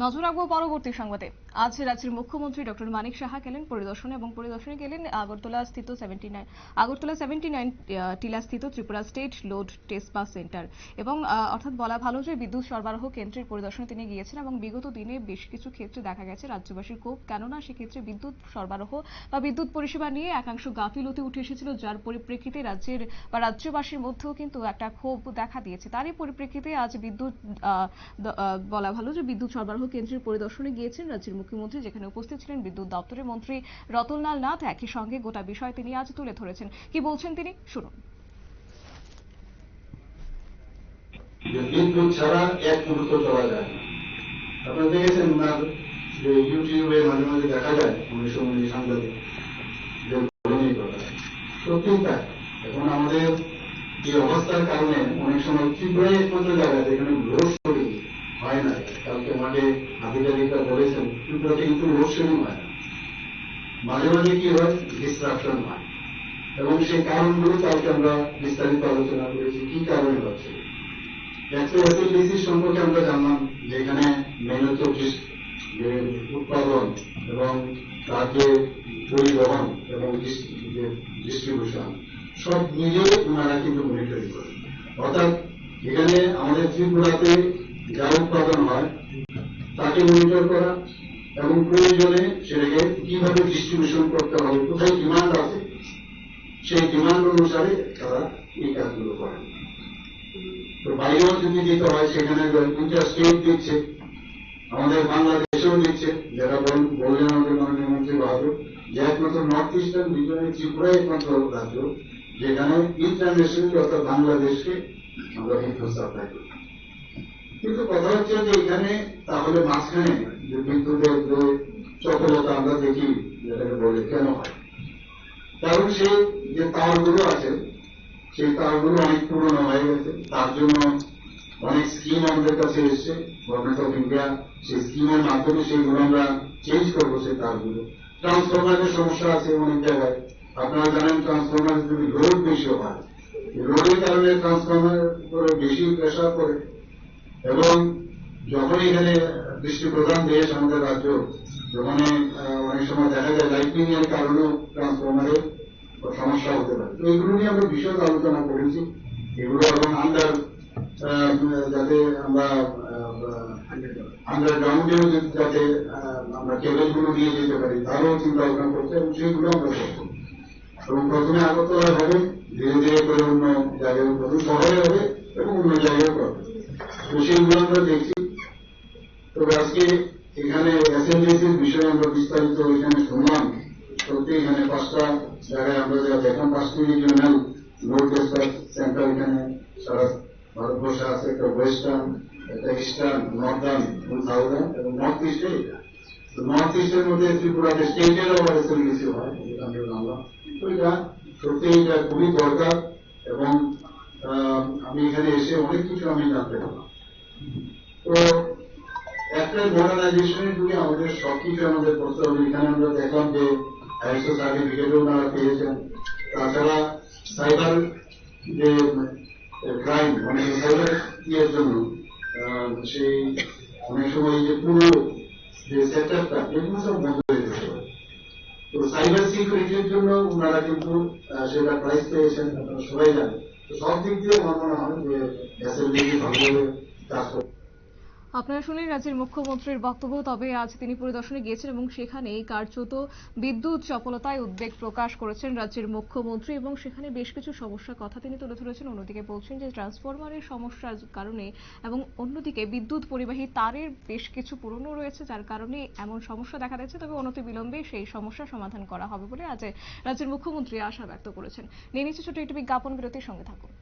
নজর রাখবো পরবর্তী সংবাদে। আজ রাজ্যের মুখ্যমন্ত্রী ডক্টর মানিক সাহা গেলেন পরিদর্শনে এবং পরিদর্শনে গেলেন আগরতলা 79 টিলা স্থিত ত্রিপুরা স্টেট লোড টেস্ট বাস সেন্টার এবং অর্থাৎ বলা ভালো যে বিদ্যুৎ সরবরাহ কেন্দ্রের পরিদর্শনে তিনি গিয়েছেন এবং বিগত দিনে বেশ কিছু ক্ষেত্রে দেখা গেছে রাজ্যবাসীর ক্ষোভ, কেননা সেক্ষেত্রে বিদ্যুৎ সরবরাহ বা বিদ্যুৎ পরিষেবা নিয়ে একাংশ গাফিলতি উঠে এসেছিল, যার পরিপ্রেক্ষিতে রাজ্যের বা রাজ্যবাসীর মধ্যেও কিন্তু একটা ক্ষোভ দেখা দিয়েছে। তারই পরিপ্রেক্ষিতে আজ বলা ভালো যে বিদ্যুৎ সরবরাহ কেন্দ্রের পরিদর্শনে গিয়েছেন রাজ্যের মুখ্যমন্ত্রী, যেখানে উপস্থিত ছিলেন বিদ্যুৎ দপ্তরের মন্ত্রী রতনলাল নাথ। একই সঙ্গে গোটা বিষয় তিনি আজ তুলে ধরেছেন। কি বলছেন তিনি, শুনুন। বিদ্যুৎ ছাড়া এক মুহূর্ত চলা যায় না। আপনারা দেখেছেন না যে ইউটিউবে মাঝে মাঝে দেখা যায় অনেক সময় সাংবাদিক সত্যি তাই। এখন আমাদের এই অবস্থার কারণে অনেক সময় ত্রিপুরায় একমাত্র জায়গা যেখানে লোডশেডিং হয় না। কালকে মাঠে আধিকারিকরা বলেছেন ত্রিপুরাতে কিন্তু লোডশেডিং হয় না, মাঝে মাঝে কি হয়, ডিস্ট্রাকশন হয়। এবং সেই কারণগুলো কালকে আমরা বিস্তারিত আলোচনা করেছি কি কারণে হচ্ছে। এসএলডিসি সম্পর্কে আমরা জানলাম যেখানে মেহনত উৎপাদন এবং তার যে পরিবহন এবং ডিস্ট্রিবিউশন সব মিলে ওনারা কিন্তু মনিটরিং করেন। অর্থাৎ এখানে আমাদের ত্রিপুরাতে যা উৎপাদন হয় তাকে মনিটর করা এবং প্রয়োজনে সেটাকে কিভাবে ডিস্ট্রিবিউশন করতে হবে, কোথায় ডিমান্ড আছে সেই ডিমান্ড অনুসারে তারা এই কাজগুলো করেন। তো বাইরেও যদি দিতে হয় সেখানে ইন্টারস্টেট দিচ্ছে, আমাদের বাংলাদেশেও দিচ্ছে। যারা বললেন আমাদের মাননীয় মন্ত্রী বাহাদুর যে একমাত্র নর্থ ইস্টার্ন রিজনে ত্রিপুরা একমাত্র রাজ্য যেখানে ইন্টারন্যাশনাল অর্থাৎ বাংলাদেশকে আমরা বিদ্যুৎ সাপ্লাই করি। কিন্তু কথা হচ্ছে যে এখানে তাহলে মাঝখানে যে বিদ্যুতের যে চপলতা আমরা দেখি যেটাকে বলে কেন হয়, কারণ সেই যে তারগুলো আছে সেই তারগুলো অনেক পুরনো হয়ে গেছে। তার জন্য অনেক স্কিম আমাদের কাছে এসছে, গভর্নমেন্ট অফ ইন্ডিয়া সেই স্কিমের মাধ্যমে সেইগুলো আমরা চেঞ্জ করবো। সেই তারগুলো ট্রান্সফরমারের সমস্যা আছে অনেক জায়গায়। আপনারা জানেন ট্রান্সফরমার যদি লোড বেশি হয়, লোডের কারণে ট্রান্সফরমার উপরে বেশি প্রেশার পড়ে এবং যখন এখানে বৃষ্টি প্রধান দেশ আমাদের রাজ্য, যখন অনেক সময় দেখা যায় লাইটিং এর কারণেও ট্রান্সফরমারের সমস্যা হতে পারে। তো এগুলো নিয়ে আমরা বিশদ আলোচনা করেছি। এগুলো এবং যাতে আমরা আন্ডারগ্রাউন্ডেও যাতে আমরা কেবল গুলো দিয়ে যেতে পারি তারও চিন্তা ভাবনা করছে এবং সেগুলো আমরা করবো। এবং প্রথমে আগরতলা হবে, ধীরে ধীরে করে অন্য জায়গায় প্রথম শহরে হবে এবং অন্য জায়গায় করবে। তো সেইগুলো আমরা দেখছি। তবে আজকে এখানে এসএলডিসির বিষয়ে আমরা বিস্তারিত এখানে শুনলাম। সত্যি এখানে 5টা জায়গায় আমরা যা দেখলাম, 5টি রিজিওনাল লোড টেস্ট সেন্টার এখানে সারা ভারতবর্ষে আছে। একটা ওয়েস্টার্ন, একটা ইস্টার্ন, নর্দার্ন এবং সাউদার্ন এবং নর্থ ইস্টে। নর্থ ইস্টের মধ্যে ত্রিপুরাতে স্টেটের আবার এসএলডিসি হয়, আমরা জানলাম। তো এটা সত্যি এটা খুবই দরকার এবং আমি এখানে এসে অনেক কিছু আমি জানতে পারলাম। তো একটা মডার্নাইজেশনের যুগে আমাদের সবকিছু আমাদের করতে হবে। এখানে আমরা দেখলাম যে আইএসও সার্টিফিকেটও ওনারা পেয়েছেন। তাছাড়া সাইবার যে ক্রাইম মানে সাইবার ইয়ের জন্য সেই অনেক সময় যে পুরো যে সেক্টরটা এগুলো সব বন্ধ হয়ে যেতে পারে। তো সাইবার সিকিউরিটির জন্য ওনারা কিন্তু সেটা প্রাইজ পেয়েছেন, আপনারা সবাই জানেন। তো সব দিক দিয়ে আমার মনে হয় যে এসএলডিসি ভালোভাবে কাজ করবে। আপনারা শুনলেন রাজ্যের মুখ্যমন্ত্রীর বক্তব্য। তবে আজ তিনি পরিদর্শনে গিয়েছেন এবং সেখানে কার্যত বিদ্যুৎ চপলতায় উদ্বেগ প্রকাশ করেছেন রাজ্যের মুখ্যমন্ত্রী এবং সেখানে বেশ কিছু সমস্যার কথা তিনি তুলে ধরেছেন। অন্যদিকে বলছেন যে ট্রান্সফরমারের সমস্যার কারণে এবং অন্যদিকে বিদ্যুৎ পরিবাহী তারের বেশ কিছু পুরনো রয়েছে, যার কারণে এমন সমস্যা দেখা দিচ্ছে। তবে অনতিবিলম্বে সেই সমস্যা সমাধান করা হবে বলে আজ রাজ্যের মুখ্যমন্ত্রী আশা ব্যক্ত করেছেন। নিয়ে নিচ্ছে ছোট একটি বিজ্ঞাপন বিরতির, সঙ্গে থাকুন।